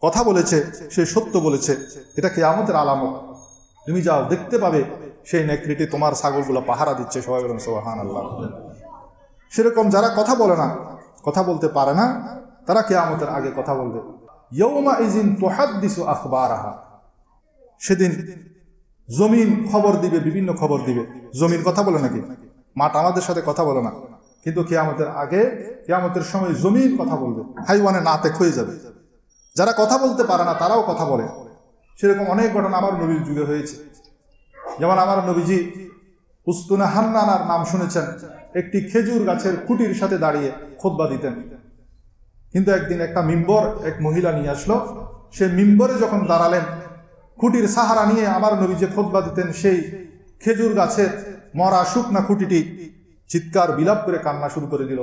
কথা বলেছে সে সত্য বলেছে, এটা কিয়ামতের আলামত। তুমি যাও, দেখতে পাবে সেই নেকড়েটি তোমার ছাগলগুলো পাহারা দিচ্ছে। সবাই বলুন সুবহানাল্লাহ। সেরকম যারা কথা বলে না, কথা বলতে পারে না, তারা কিয়ামতের আগে কথা বলবে। ইয়াউমা ইযিন তুহাদ্দিসু আখবারাহা, সেদিন জমিন খবর দিবে, বিভিন্ন খবর দিবে। জমিন কথা বলে নাকি? মাঠ আমাদের সাথে কথা বলে না, কিন্তু কিয়ামতের আগে, কিয়ামতের সময় জমিন কথা বলবে, হাইওয়ানে নাতেক হয়ে যাবে। যারা কথা বলতে পারে না তারাও কথা বলে। সেরকম অনেক ঘটনা আমার নবীর যুগে হয়েছে। যেমন আমার নবীজি উস্তুনা হান্নানার নাম শুনেছেন, একটি খেজুর গাছের খুঁটির সাথে দাঁড়িয়ে খুতবা দিতেন। কিন্তু একদিন একটা মিম্বর এক মহিলা নিয়ে আসলো। সে মিম্বরে যখন দাঁড়ালেন, খুঁটির সাহারা নিয়ে আমার নবী যে খুতবা দিতেন, সেই খেজুর গাছের মরা শুকনা খুঁটিটি চিৎকার বিলাপ করে কান্না শুরু করে দিল।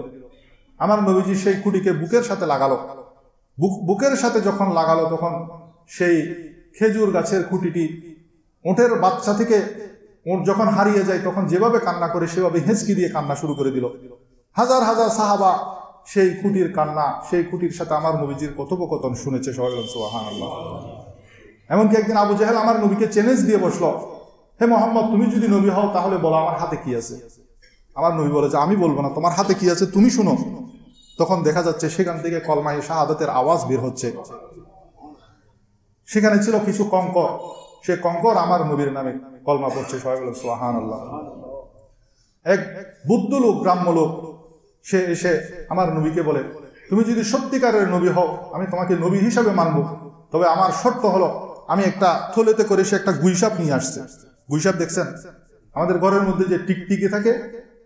আমার নবীজি সেই খুঁটিকে বুকের সাথে লাগালো। বুকের সাথে যখন লাগালো তখন সেই খেজুর গাছের খুঁটিটি ওটের বাচ্চা থেকে ওট যখন হারিয়ে যায় তখন যেভাবে কান্না করে সেভাবে হেঁচকি দিয়ে কান্না শুরু করে দিল। হাজার হাজার সাহাবা সেই খুঁটির কান্না, সেই খুঁটির সাথে আমার নবীজির কথোপকথন শুনেছে। সবাই বলেন সুবহানাল্লাহ। এমনকি একদিন আবু জাহেল আমার নবীকে চ্যালেঞ্জ দিয়ে বসলো, হে মোহাম্মদ, তুমি যদি নবী হও তাহলে বলো আমার হাতে কি আছে। আমার নবী বলে যে আমি বলবো না, তোমার হাতে কি আছে তুমি শুনো। তখন দেখা যাচ্ছে সেখান থেকে কলমায়ে শাহাদাতের আওয়াজ বের হচ্ছে। সেখানে ছিল কিছু কঙ্কর, সে কঙ্কর আমার নবীর নামে কলমা পড়ছে। সবাই বলেন সুবহানাল্লাহ। এক বুদ্ধ লোক, গ্রাম্য লোক, সে এসে আমার নবীকে বলে, তুমি যদি সত্যিকারের নবী হও আমি তোমাকে নবী হিসাবে মানব, তবে আমার শর্ত হলো আমি একটা থলেতে করে সে একটা গুইসাপ নিয়ে আসছে। গুইসাপ দেখছেন আমাদের ঘরের মধ্যে যে টিকটিকি থাকে,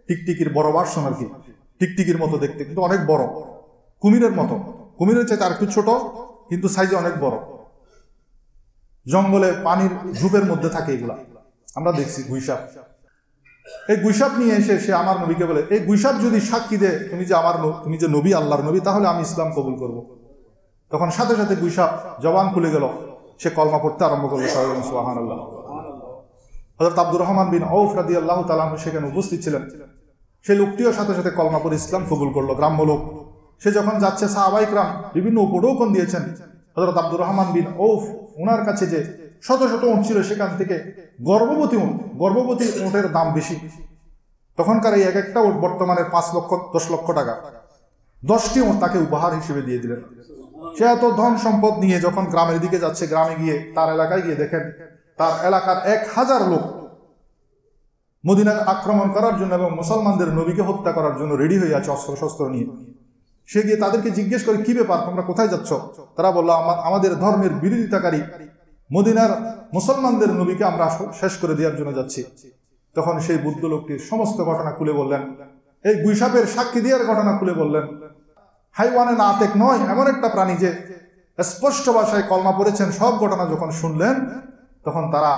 টিকটিকির বড় ভার্সন আর কি, টিকটিকির মতো দেখতে কিন্তু অনেক বড়, কুমিরের মতো, কুমিরের চাইতে আর একটু ছোট কিন্তু সাইজে অনেক বড়। জঙ্গলে পানির ঝুপের মধ্যে থাকে এগুলা, আমরা দেখছি গুইসাপ। এই গুইসাপ নিয়ে এসে সে আমার নবীকে বলে, এই গুইসাপ যদি সাক্ষী দেয় তুমি যে নবী, আল্লাহর নবী, তাহলে আমি ইসলাম কবুল করব। তখন সাথে সাথে গুইসাপ জবান খুলে গেল, সে কলমা পড়তে আরম্ভ করলো। সুবহানাল্লাহ। হযরত আব্দুর রহমান বিন আউফ রাদিয়াল্লাহু তাআলা আনহু সেখানে উপস্থিত ছিলেন। সেই লোকটিও সাথে সাথে কলমা পড়ে ইসলাম কবুল করলো, গ্রাম্য লোক। সে যখন যাচ্ছে সাহাবায়ে কেরাম বিভিন্ন উপঢৌকন দিয়েছেন। হযরত আব্দুর রহমান বিন আউফ ওনার কাছে যে শত শত উট ছিল সেখান থেকে গর্ভবতী উটের দাম বেশি। তখনকার এই এক একটা উট বর্তমানে 5-10 লক্ষ টাকা। 10টি উট তাকে উপহার হিসেবে দিয়ে দিলেন। সে এত ধন সম্পদ নিয়ে যখন গ্রামের দিকে যাচ্ছে, গ্রামে গিয়ে তার এলাকায় গিয়ে দেখেন তার এলাকার 1000 লোক মদিনা আক্রমণ করার জন্য এবং মুসলমানদের নবীকে হত্যা করার জন্য রেডি হয়ে আছে অস্ত্র শস্ত্র নিয়ে। সে গিয়ে তাদেরকে জিজ্ঞেস করে, কি ব্যাপার, তোমরা কোথায় যাচ্ছ? তারা বললো, আমাদের ধর্মের বিরোধিতাকারী মদিনার মুসলমানদের নবীকে আমরা শেষ করে দেওয়ার জন্য যাচ্ছি। তখন সেই বুদ্ধ লোকটির সমস্ত ঘটনা খুলে বললেন, এই গুইসাপের সাক্ষী দেওয়ার ঘটনা খুলে বললেন। হাইওয়ানে নাতেক নয়, এমন একটা প্রাণী যে স্পষ্ট ভাষায় কলমা পড়েছেন। সব ঘটনা যখন শুনলেন তখন তারা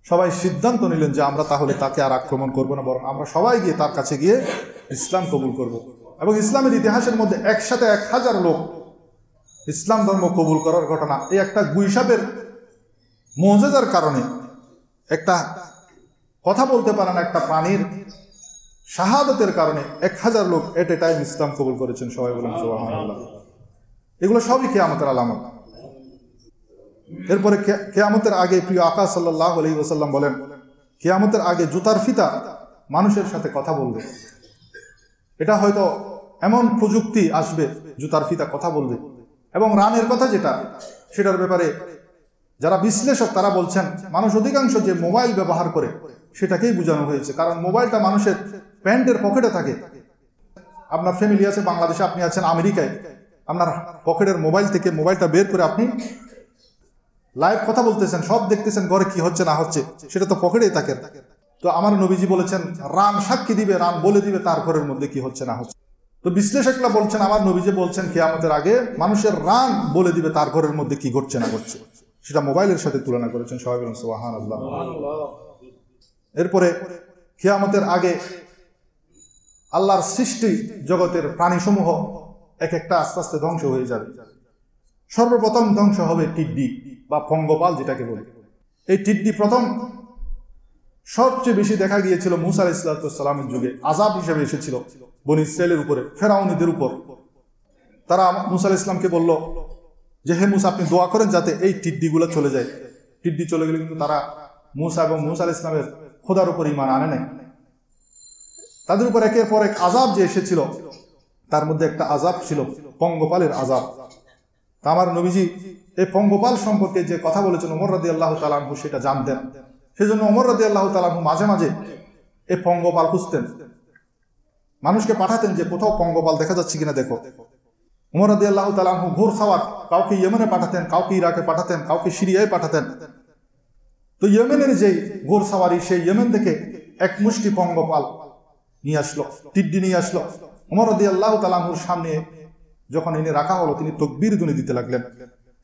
সবাই সিদ্ধান্ত নিলেন যে আমরা তাহলে তাকে আর আক্রমণ করবো না, বরং আমরা সবাই গিয়ে তার কাছে গিয়ে ইসলাম কবুল করব। এবং ইসলামের ইতিহাসের মধ্যে একসাথে 1000 লোক ইসলাম ধর্ম কবুল করার ঘটনা, এই একটা গুইসাপের মুজিজার কারণে, একটা কথা বলতে পারে না একটা প্রাণীর শাহাদাতের কারণে 1000 লোক এট এ টাইম ইসলাম কবুল করেছেন। সবাই বলেন সুবহানাল্লাহ। এগুলো সবই কিয়ামতের আলামত। এরপরে কিয়ামতের আগে প্রিয় আকা সাল্লাল্লাহু আলাইহি ওয়াসাল্লাম বলেন, কিয়ামতের আগে জুতার ফিতা মানুষের সাথে কথা বলবে। এটা হয়তো এমন প্রযুক্তি আসবে, জুতার ফিতা কথা বলবে। এবং রানের কথা যেটা, সেটার ব্যাপারে যারা বিশ্লেষক তারা বলছেন মানুষ অধিকাংশ যে মোবাইল ব্যবহার করে সেটাকেই বোঝানো হয়েছে। কারণ মোবাইলটা মানুষের প্যান্টের পকেটে থাকে। আপনার ফ্যামিলি আছে বাংলাদেশে, আপনি আছেন আমেরিকায়, আপনার পকেটের মোবাইল থেকে মোবাইলটা বের করে আপনি লাইভ কথা বলতেছেন, সব দেখতেছেন ঘরে কি হচ্ছে না হচ্ছে, সেটা তো পকেটেই থাকে। তো আমার নবীজি বলেছেন রান সাক্ষী দিবে, রান বলে দিবে তার ঘরের মধ্যে কি হচ্ছে না হচ্ছে। তো বিশ্লেষকরা বলছেন আমার নবীজি বলছেন কিয়ামতের আগে মানুষের রান বলে দিবে তার ঘরের মধ্যে কি ঘটছে না ঘটছে, সেটা মোবাইলের সাথে তুলনা করেছেন। সবাই বলেন সুবহানাল্লাহ। এরপরে কিয়ামতের আগে আল্লাহর সৃষ্টি জগতের প্রাণীসমূহ এক একটা আস্তে আস্তে ধ্বংস হয়ে যাবে। সর্বপ্রথম ধ্বংস হবে টিড্ডি বা পঙ্গপাল যেটাকে বলে। এই টিড্ডি প্রথম সবচেয়ে বেশি দেখা গিয়েছিল মূসা আলাইহিস সালামের যুগে, আযাব হিসেবে এসেছিল বনী ইসরাঈলের উপরে, ফেরাউনীদের উপর। তারা মূসা আলাইহিস সালামকে বলল যে হে মূসা, আপনি দোয়া করেন যাতে এই টিড্ডিগুলো চলে যায়। টিড্ডি চলে গেলে কিন্তু তারা মূসা এবং মূসা আলাইহিস সালামের খোদার উপর ঈমান আনে নাই। তাদের উপর একের পর এক আযাব যে এসেছিল, তার মধ্যে একটা আযাব ছিল পঙ্গপালের আযাব। তা আমার নবীজি এই পঙ্গপাল সম্পর্কে যে কথা বলেছেন ওমর রাদিয়াল্লাহু তাআলা আনহু সেটা জানতেন। সেজন্য ওমর রাদিয়াল্লাহু তাআলা আনহু মাঝে মাঝে এই পঙ্গপাল খুঁজতেন, মানুষকে পাঠাতেন যে কোথাও পঙ্গপাল দেখা যাচ্ছে কিনা দেখো। ওমর রাদিয়াল্লাহু তাআলা আনহু ঘোর সাওয়ার কাউকে ইয়েমেনে পাঠাতেন, কাউকে ইরাকে পাঠাতেন, কাউকে সিরিয়ায় পাঠাতেন। তো ইয়েমেনের যে ঘোর সাওয়ারি, সেই ইয়েমেন থেকে এক মুষ্টি পঙ্গপাল নিয়ে আসলো, টিড্ডি নিয়ে আসলো। ওমর রাদিয়াল্লাহু তাআলা আনহুর সামনে যখন এনে রাখা হলো, তিনি তাকবীর ধ্বনি দিতে লাগলেন,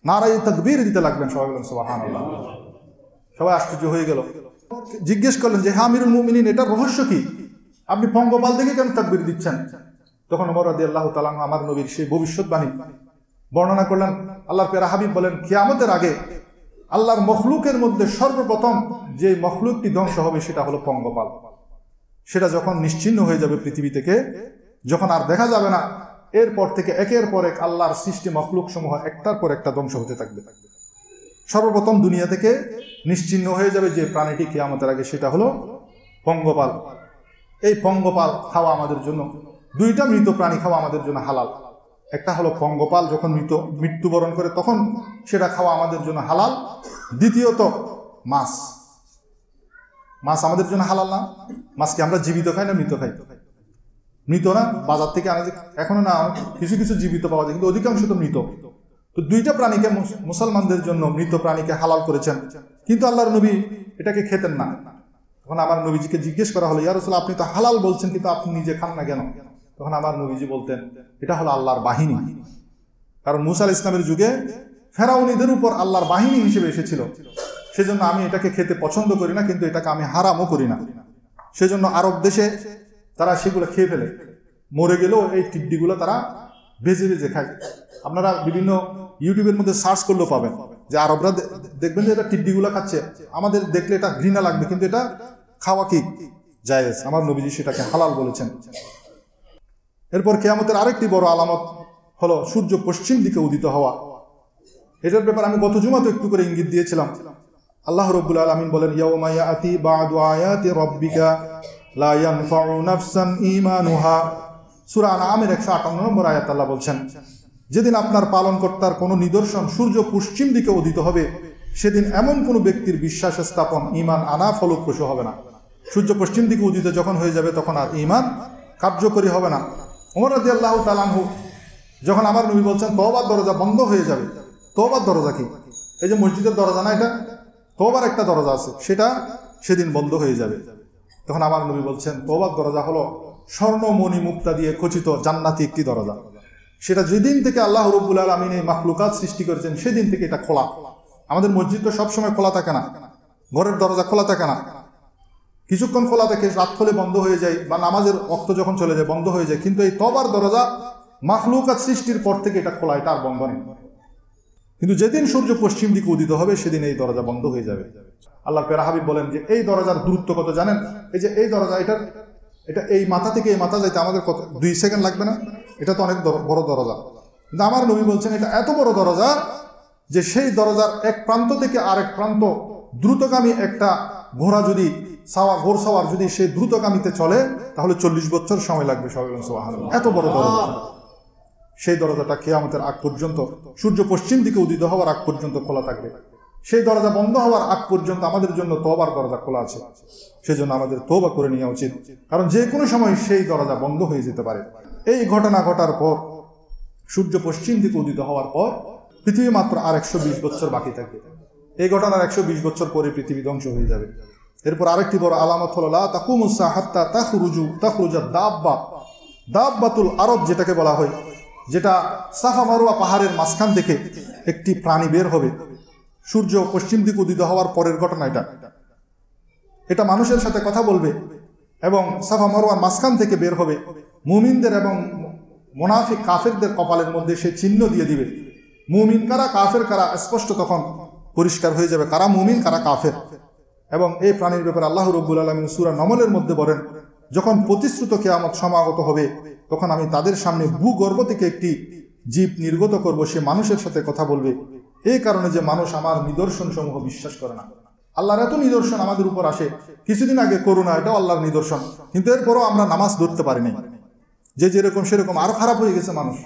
নারায়ে তাকবীর দিতে লাগলেন। সবাই বলেন সুবহানাল্লাহ। সবাই আশ্চর্য হয়ে গেল, জিজ্ঞেস করলেন যে হ্যাঁ আমিরুল মুমিনিন, এটার রহস্য কি? আপনি পঙ্গপাল দেখে কেন তাকবীর দিচ্ছেন? তখন ওমর রাদিয়াল্লাহু তাআলা আনহু আমার নবীর সেই ভবিষ্যৎবাণী বর্ণনা করলেন। আল্লাহর প্যারা হাবিব বলেন, কিয়ামতের আগে আল্লাহর মখলুকের মধ্যে সর্বপ্রথম যে মখলুকটি ধ্বংস হবে সেটা হলো পঙ্গপাল। সেটা যখন নিশ্চিহ্ন হয়ে যাবে পৃথিবী থেকে, যখন আর দেখা যাবে না, এরপর থেকে একের পর এক আল্লাহর সৃষ্টি মখলুক সমূহ একটার পর একটা ধ্বংস হতে থাকবে। সর্বপ্রথম দুনিয়া থেকে নিশ্চিহ্ন হয়ে যাবে যে প্রাণীটি কিয়ামতের আগে, সেটা হলো পঙ্গপাল। এই পঙ্গপাল খাওয়া আমাদের জন্য, দুইটা মৃত প্রাণী খাওয়া আমাদের জন্য হালাল। একটা হলো পঙ্গপাল, যখন মৃত্যুবরণ করে তখন সেটা খাওয়া আমাদের জন্য হালাল। দ্বিতীয়ত মাছ। মাছ আমাদের জন্য হালাল না? মাছকে আমরা জীবিত খাই না মৃত খাই? মৃত না, বাজার থেকে আনা এখনো না, কিছু কিছু জীবিত পাওয়া যায়, কিন্তু অধিকাংশ তো মৃত। তো দুইটা প্রাণীকে মুসলমানদের জন্য মৃত প্রাণীকে হালাল করেছেন, কিন্তু আল্লাহর নবী এটাকে খেতেন না। তখন আমার নবীজিকে জিজ্ঞেস করা হলো, ইয়া রাসূলুল্লাহ, আপনি তো হালাল বলছেন কিন্তু আপনি নিজে খান না কেন? তখন আমার নবীজি বলতেন, এটা হলো আল্লাহর বাহিনী। কারণ মুসা আলাইহিস সালামের যুগে ফেরাউনীদের উপর আল্লাহর বাহিনী হিসেবে এসেছিল, সেজন্য আমি এটাকে খেতে পছন্দ করি না, কিন্তু এটাকে আমি হারামও করি না। সেজন্য আরব দেশে তারা সেগুলো খেয়ে ফেলে, মরে গেলেও এই টিড্ডিগুলো তারা ভেজে ভেজে খায়। আপনারা বিভিন্ন ইউটিউবের মধ্যে সার্চ করলেও পাবেন যে আরবরা দেখবেন যে এটা টিড্ডিগুলো খাচ্ছে, আমাদের দেখলে এটা ঘৃণা লাগবে, কিন্তু এটা খাওয়া কি জায়েজ। আমার নবীজি সেটাকে হালাল বলেছেন। এরপর কিয়ামতের আরেকটি বড় আলামত হলো সূর্য পশ্চিম দিকে উদিত হওয়া। এটার ব্যাপারে আমি গত জুমাতে একটু করে ইঙ্গিত দিয়েছিলাম। আল্লাহ রাব্বুল আলামিন বলেন, ইয়াউমা ইয়াতি বা'দু আয়াতি রাব্বিকা লা ইয়ানফাউ নাফসান ঈমানুহা। সূরা আনআমের 158 নম্বর আয়াত আল্লাহ বলছেন, যেদিন আপনার পালনকর্তার কোনো নিদর্শন সূর্য পশ্চিম দিকে উদিত হবে, সেদিন এমন কোনো ব্যক্তির বিশ্বাস স্থাপন, ঈমান আনা ফলপ্রসূ হবে না। সূর্য পশ্চিম দিকে উদিত যখন হয়ে যাবে তখন আর ঈমান কার্যকরী হবে না। ওমর রাদিয়াল্লাহু তাআলা আনহু যখন আমার নবী বলছেন তওবার দরজা বন্ধ হয়ে যাবে, তওবার দরজা কি? এই যে মসজিদের দরজা না, এটা তওবার একটা দরজা আছে, সেটা সেদিন বন্ধ হয়ে যাবে। তখন আমার নবী বলছেন তওবার দরজা হলো স্বর্ণ মণি মুক্তা দিয়ে খচিত জান্নাতি একটি দরজা। সেটা যেদিন থেকে আল্লাহ রাব্বুল আলামিন এই মাখলুকাত সৃষ্টি করেছেন সেদিন থেকে এটা খোলা। আমাদের মসজিদ তো সবসময় খোলা থাকে না, ঘরের দরজা খোলা থাকে না, কিছুক্ষণ খোলা থাকে, রাত হলে বন্ধ হয়ে যায়, বা নামাজের ওয়াক্ত যখন চলে যায় বন্ধ হয়ে যায়। কিন্তু এই তওবার দরজা মাখলুকাত সৃষ্টির পর থেকে এটা খোলা, এটা আর বন্ধ নেই। কিন্তু যেদিন সূর্য পশ্চিম দিকে উদিত হবে সেদিন এই দরজা বন্ধ হয়ে যাবে। আল্লাহর প্যারা হাবিব বলেন যে এই দরজার দূরত্ব কত জানেন? এই যে এই দরজা, এটা এই মাথা থেকে এই মাথা যাইতে আমাদের কত 2 সেকেন্ড লাগবে না? এটা তো অনেক বড় দরজা। কিন্তু আমার নবী বলছেন এটা এত বড় দরজা যে সেই দরজার এক প্রান্ত থেকে আরেক প্রান্ত দ্রুতগামী একটা ঘোড়া যদি ঘোড় সাওয়ার যদি সেই দ্রুতগামীতে চলে তাহলে 40 বছর সময় লাগবে। সুবহানাল্লাহ, এত বড় দরজা। সেই দরজাটা কিয়ামতের আগ পর্যন্ত, সূর্য পশ্চিম দিকে উদিত হওয়ার আগ পর্যন্ত খোলা থাকবে। সেই দরজা বন্ধ হওয়ার আগ পর্যন্ত আমাদের জন্য তওবার দরজা খোলা আছে। সেজন্য আমাদের তওবা করে নেওয়া উচিত, কারণ যে কোনো সময় সেই দরজা বন্ধ হয়ে যেতে পারে। এই ঘটনা ঘটার পর, সূর্য পশ্চিম দিকে উদিত হওয়ার পর পৃথিবী মাত্র আর 120 বছর বাকি থাকবে। এই ঘটনার 120 বছর পরে পৃথিবী ধ্বংস হয়ে যাবে। এরপর আরেকটি বড় আলামত হলো লা তাকুমুস সাআ হাত্তা তাখরুজাদ দাব্বাতুল আরব, যেটাকে বলা হয়, যেটা সাফা মারওয়া পাহাড়ের মাঝখান থেকে একটি প্রাণী বের হবে। সূর্য পশ্চিম দিকে উদিত হওয়ার পরের ঘটনা এটা মানুষের সাথে কথা বলবে এবং সাফা মারওয়ার মাঝখান থেকে বের হবে। মুমিনদের এবং মুনাফিক কাফেরদের কপালের মধ্যে সে চিহ্ন দিয়ে দিবে। মুমিন কারা, কাফের কারা স্পষ্ট তখন পরিষ্কার হয়ে যাবে, কারা মুমিন কারা কাফের। এবং এই প্রাণীর ব্যাপারে আল্লাহ রাব্বুল আলামিন সূরা নমলের মধ্যে বলেন, যখন প্রতিশ্রুত কিয়ামত সমাগত হবে তখন আমি তাদের সামনে ভূগর্ভ থেকে একটি জীব নির্গত করব, সে মানুষের সাথে কথা বলবে। এই কারণে যে মানুষ আমার নিদর্শন সমূহ বিশ্বাস করে না। আল্লাহর এত নিদর্শন আমাদের উপর আসে। কিছুদিন আগে করোনা, এটাও আল্লাহর নিদর্শন, কিন্তু এরপরও আমরা নামাজ ধরতে পারিনি। যে যেরকম সেরকম আরো খারাপ হয়ে গেছে মানুষ।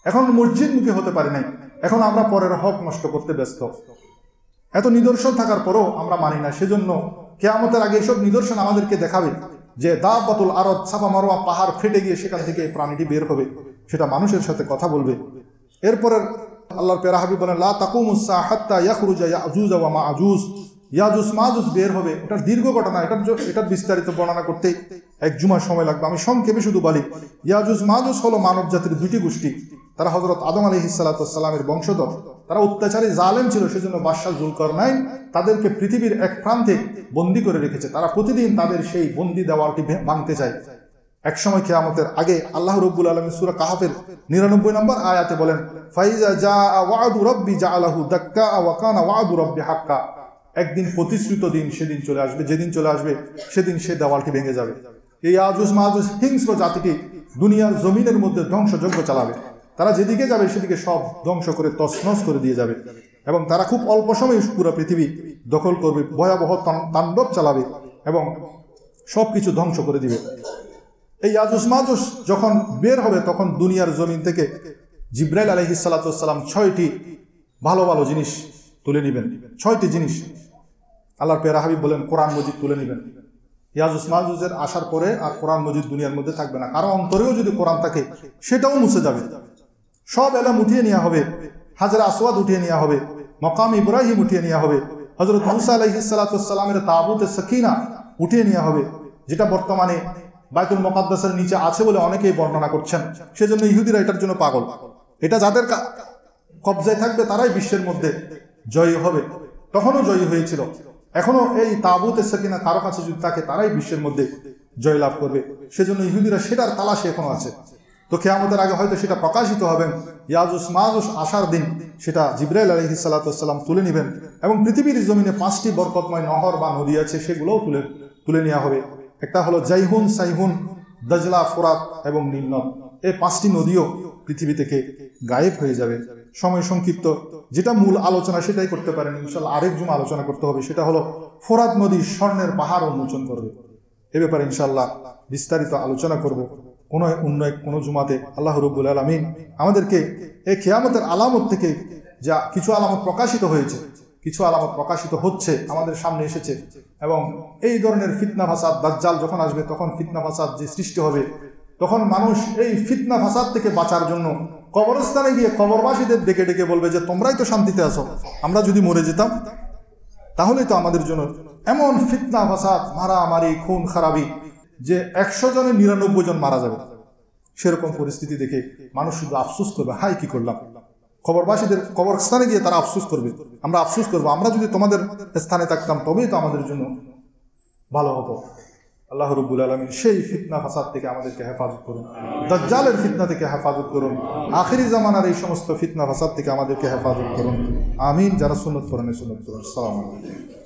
এখন মসজিদ মুখী হতে পারি নাই, এখন আমরা পরের হক নষ্ট করতে ব্যস্ত। এত নিদর্শন থাকার পরও আমরা মানি না। সেজন্য কিয়ামতের আগে এসব নিদর্শন আমাদেরকে দেখাবে যে দাব্বাতুল আরদ, সাফা মারওয়া পাহাড় ফেটে গিয়ে সেখান থেকে এই প্রাণীটি বের হবে, সেটা মানুষের সাথে কথা বলবে। এরপরে আল্লাহর প্যারা হাবিব বলেন লা তাকুমুস সাআ হাত্তা ইয়াখরুজা ইয়াজুজ ওয়া মাআজুজ। ইয়াজুজ মাজুজ বের হবে। এটার দীর্ঘ ঘটনা, এটার বিস্তারিত বর্ণনা করতে 1 জুমার সময় লাগবে। আমি সংক্ষেপে শুধু বলি, ইয়াজুজ মাজুজ হলো মানব জাতির 2টি গোষ্ঠী। তারা হযরত আদম আলাইহিসসালামের বংশধর, তারা অত্যাচারী জালেম ছিল, সেজন্য বাদশাহ যুলকারনাইন তাদেরকে পৃথিবীর এক প্রান্তে বন্দী করে রেখেছে। তারা প্রতিদিন তাদের সেই বন্দী দেওয়ালটি ভাঙতে চায়। এক সময় কিয়ামতের আগে আল্লাহ রাব্বুল আলামিন সূরা কাহাফের 99 নম্বর আয়াতে বলেন, ফাইজা জাআ ওয়াদু রাব্বি জাআলাহু দাক্কা ওয়া কানা ওয়াদু রাব্বি হাক্কা। একদিন প্রতিশ্রুত দিন সেদিন চলে আসবে, যেদিন চলে আসবে সেদিন সে দেওয়ালটি ভেঙে যাবে। এই ইয়াজুজ মাজুজ হিংস্র জাতিটি দুনিয়ার জমিনের মধ্যে ধ্বংসযজ্ঞ চালাবে। তারা যেদিকে যাবে সেদিকে সব ধ্বংস করে তছনছ করে দিয়ে যাবে এবং তারা খুব অল্প সময়ে পুরো পৃথিবী দখল করবে, ভয়াবহ তাণ্ডব চালাবে এবং সব কিছু ধ্বংস করে দিবে। এই ইয়াজুজ মাজুজ যখন বের হবে তখন দুনিয়ার জমিন থেকে জিব্রাইল আলাইহিসসালাম 6টি ভালো ভালো জিনিস তুলে নেবেন। 6টি জিনিস আল্লাহর পেয়ারা হাবিব বলেন কোরআন মজিদ তুলে নেবেন। ইয়াজুজ মাজুজের আসার পরে আর কোরআন মজিদ দুনিয়ার মধ্যে থাকবে না। কারো অন্তরেও যদি কোরআন থাকে সেটাও মুছে যাবে। সব এলাম উঠিয়ে নেওয়া হবে, হাজরা আসওয়াদ উঠিয়ে নেওয়া হবে, মকাম ইব্রাহিম উঠিয়ে নেওয়া হবে, হযরত মুসা আলাইহিসসালামের তাবুতে সাকিনা উঠিয়ে নেওয়া হবে, যেটা বর্তমানে বাইতুল মুকাদ্দাসের নিচে আছে বলে অনেকেই বর্ণনা করছেন। সেজন্য ইহুদিরা এটার জন্য পাগল। এটা যাদের কবজায় থাকবে তারাই বিশ্বের মধ্যে জয়ী হবে। তখনও জয়ী হয়েছিল, এখনো এই তাবুতে সাকিনা কারো কাছে যদি থাকে তারাই বিশ্বের মধ্যে জয়লাভ করবে। সেজন্য ইহুদিরা সেটার তালাশে এখনো আছে। তো কিয়ামতের আগে হয়তো সেটা প্রকাশিত হবেন। ইয়াজুজ মাজুজ আসার দিন সেটা জিব্রাইল আলাইহিসসালাম তুলে নেবেন এবং পৃথিবীর জমিনে 5টি বরকতময় নহর বা নদী আছে সেগুলোও তুলে নেওয়া হবে। একটা হলো জাইহুন, সাইহুন, দাজলা, ফোরাত এবং নীল নদ। এই 5টি নদীও পৃথিবী থেকে গায়েব হয়ে যাবে। সময় সংক্ষিপ্ত, যেটা মূল আলোচনা সেটাই করতে পারেন, ইনশাআল্লাহ আরেক জুমা আলোচনা করতে হবে। সেটা হলো ফোরাত নদী স্বর্ণের পাহাড় উন্মোচন করবে। এ ব্যাপারে ইনশাআল্লাহ বিস্তারিত আলোচনা করব কোনো জুমাতে। আল্লাহ রাব্বুল আলামিন আমাদেরকে এই কিয়ামতের আলামত থেকে যা কিছু আলামত প্রকাশিত হয়েছে, কিছু আলামত প্রকাশিত হচ্ছে, আমাদের সামনে এসেছে এবং এই ধরনের ফিতনা ফাসাদ, দাজ্জাল যখন আসবে তখন ফিতনা ফাসাদ যে সৃষ্টি হবে, তখন মানুষ এই ফিতনা ফাসাদ থেকে বাঁচার জন্য কবরস্থানে গিয়ে কবরবাসীদের ডেকে ডেকে বলবে যে তোমরাই তো শান্তিতে আছো, আমরা যদি মরে যেতাম তাহলেই তো আমাদের জন্য এমন ফিতনা ফাসাদ, মারামারি, খুন খারাপি যে 100 জনে 99 জন মারা যাবে। সেরকম পরিস্থিতি দেখে মানুষ শুধু আফসোস করবে, হাই কি করলাম। কবরবাসীদের কবরস্থানে গিয়ে তারা আফসোস করবে, আমরা আফসোস করবো, আমরা যদি তোমাদের স্থানে থাকতাম তবেই তো আমাদের জন্য ভালো হতো। আল্লাহ রাব্বুল আলামিন সেই ফিতনা ফাসাদ থেকে আমাদেরকে হেফাজত করুন, দাজ্জালের ফিতনা থেকে হেফাজত করুন, আখিরি জামানার এই সমস্ত ফিতনা ফাসাদ থেকে আমাদেরকে হেফাজত করুন। আমিন। যারা সুন্নত পড়েন সুন্নত করুন। আসসালামু আলাইকুম।